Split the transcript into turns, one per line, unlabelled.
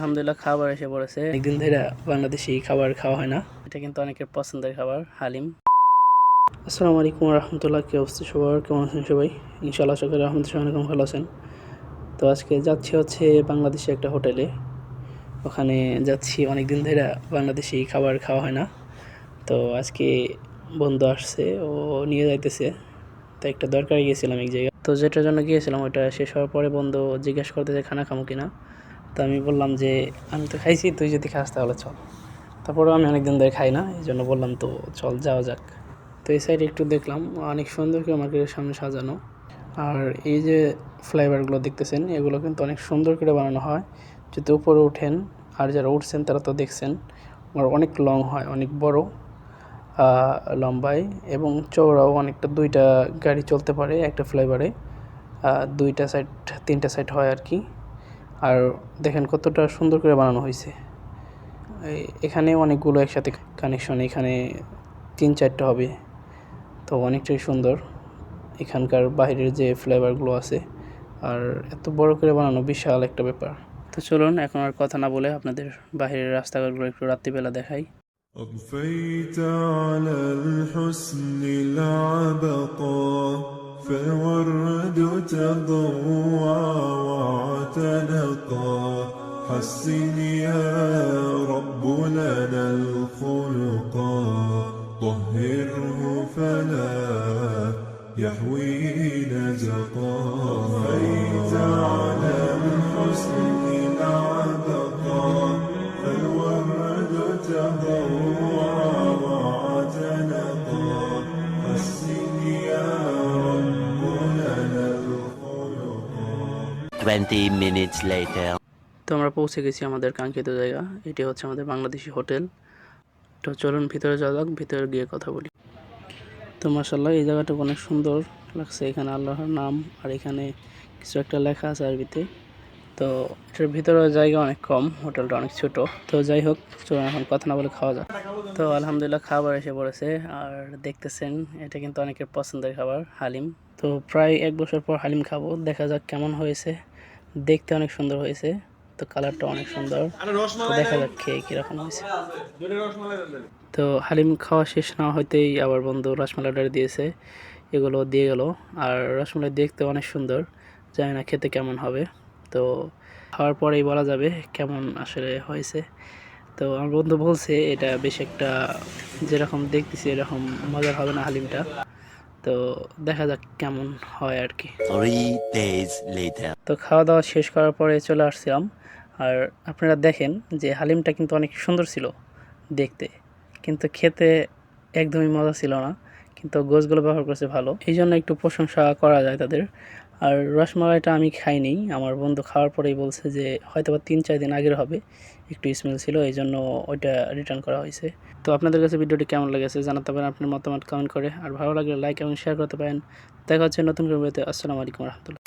আলহামদুলিল্লাহ খাবার এসে পড়েছে। একদিন ধরে বাংলাদেশি খাবার খাওয়া হয় না, এটা কিন্তু অনেকের পছন্দের খাবার হালিম। আসসালামু আলাইকুম রহমতুল্লাহ, কি অবস্থা সবার, কেমন আছেন সবাই? ইনশাআল্লাহ আশা করি আলহামদুলিল্লাহ অনেক ভালো আছেন। তো আজকে যাচ্ছি হচ্ছে বাংলাদেশি একটা হোটেলে, ওখানে যাচ্ছি। অনেকদিন ধরে বাংলাদেশি খাবার খাওয়া হয় না, তো আজকে বন্ধু আসছে, ও নিয়ে যাইতেছে। তো একটা দরকারে গিয়েছিলাম এক জায়গায়, তো যেটার জন্য গিয়েছিলাম ওইটা শেষ হওয়ার পরে বন্ধু জিজ্ঞাসা করতেছে খানা খামো কিনা। তো আমি বললাম যে আমি তো খাইছি, তুই যদি খাস তাহলে চল। তারপরেও আমি অনেকদিন ধরে খাই না, এই জন্য বললাম তো চল যাওয়া যাক। তো এই সাইডে একটু দেখলাম, অনেক সুন্দর করে মার্কেটের সামনে সাজানো। আর এই যে ফ্লাইওভারগুলো দেখতেছেন, এগুলো কিন্তু অনেক সুন্দর করে বানানো হয়। যদি উপরে উঠেন, আর যারা উঠছেন তারা তো দেখছেন, আর অনেক লং হয়, অনেক বড় লম্বায় এবং চওড়াও অনেকটা। দুইটা গাড়ি চলতে পারে একটা ফ্লাইওভারে, দুইটা সাইড তিনটা সাইড হয় আর কি। আর দেখেন কতটা সুন্দর করে বানানো হয়েছে। এখানে অনেকগুলো একসাথে কানেকশন, এখানে 3-4টা হবে, তো অনেকটাই সুন্দর এখানকার বাইরের যে ফ্লেভারগুলো আছে। আর এত বড় করে বানানো বিশাল একটা ব্যাপার। তো চলুন এখন আর কথা না বলে আপনাদের বাইরের রাস্তাঘাটগুলো একটু রাত্রিবেলা দেখাই।
أضفيت على الحسن العبقى فالورد تضوى واعتنقا حسن يا رب لنا الخلقا طهره فلا يحوي نزقا أضفيت على الحسن العبقى فالورد تضوى واعتنقا حسن يا رب لنا الخلقا
20 minutes later.
তো আমরা পৌঁছে গেছি আমাদের কাঙ্ক্ষিত জায়গা, এটি হচ্ছে আমাদের বাংলাদেশি হোটেল। তো চলুন ভিতরে যাওয়া যাক, ভিতরে গিয়ে কথা বলি। তো মাশাআল্লাহ এই জায়গাটা অনেক সুন্দর লাগছে, এখানে আল্লাহর নাম আর এখানে কিছু একটা লেখা আছে আরবিতে। তো এটার ভিতরে জায়গা অনেক কম, হোটেলটা অনেক ছোট। তো যাই হোক, চলুন এখন কথা না বলে খাওয়া যাক। তো আলহামদুলিল্লাহ খাবার এসে পড়েছে, আর দেখতেছেন এটা কিন্তু অনেকের পছন্দের খাবার হালিম। তো প্রায় 1 বছর পর হালিম খাবো, দেখা যাক কেমন হয়েছে। দেখতে অনেক সুন্দর হয়েছে, তো কালারটা অনেক সুন্দর, তো দেখা যাক খেয়ে কীরকম হয়েছে। তো হালিম খাওয়া শেষ না হইতেই আবার বন্ধু রসমালাই অর্ডার দিয়েছে, এগুলো দিয়ে গেল। আর রসমালাই দেখতে অনেক সুন্দর, জানি না খেতে কেমন হবে। তো খাওয়ার পরেই বলা যাবে কেমন আসলে হয়েছে। তো আমার বন্ধু বলছে এটা বেশ একটা, যেরকম দেখতেছি এরকম মজার হবে না হালিমটা। তো দেখা যাক কেমন হয় আর কি।
3 days later.
তো খাওয়া দাওয়া শেষ করার পরে চলে আসছিলাম। আর আপনারা দেখেন যে হালিমটা কিন্তু অনেক সুন্দর ছিল দেখতে, কিন্তু খেতে একদমই মজা ছিল না। কিন্তু গোশগুলো ব্যবহার করছে ভালো, এই জন্য একটু প্রশংসা করা যায় তাদের। আর রসমালাইটা আমি খাইনি, আমার বন্ধু খাওয়ার পরেই বলছে যে হয়তো বা 3-4 দিন আগের হবে, একটু স্মেল ছিল, এই জন্য ওইটা রিটার্ন করা হয়েছে। তো আপনাদের কাছে ভিডিওটি কেমন লেগেছে জানাতে পারেন আপনার মতামত কমেন্ট করে, আর ভালো লাগলে লাইক এবং শেয়ার করতে পারেন। দেখা হচ্ছে নতুন ভিডিওতে। আসসালামু আলাইকুম রহমতুল্লাহ।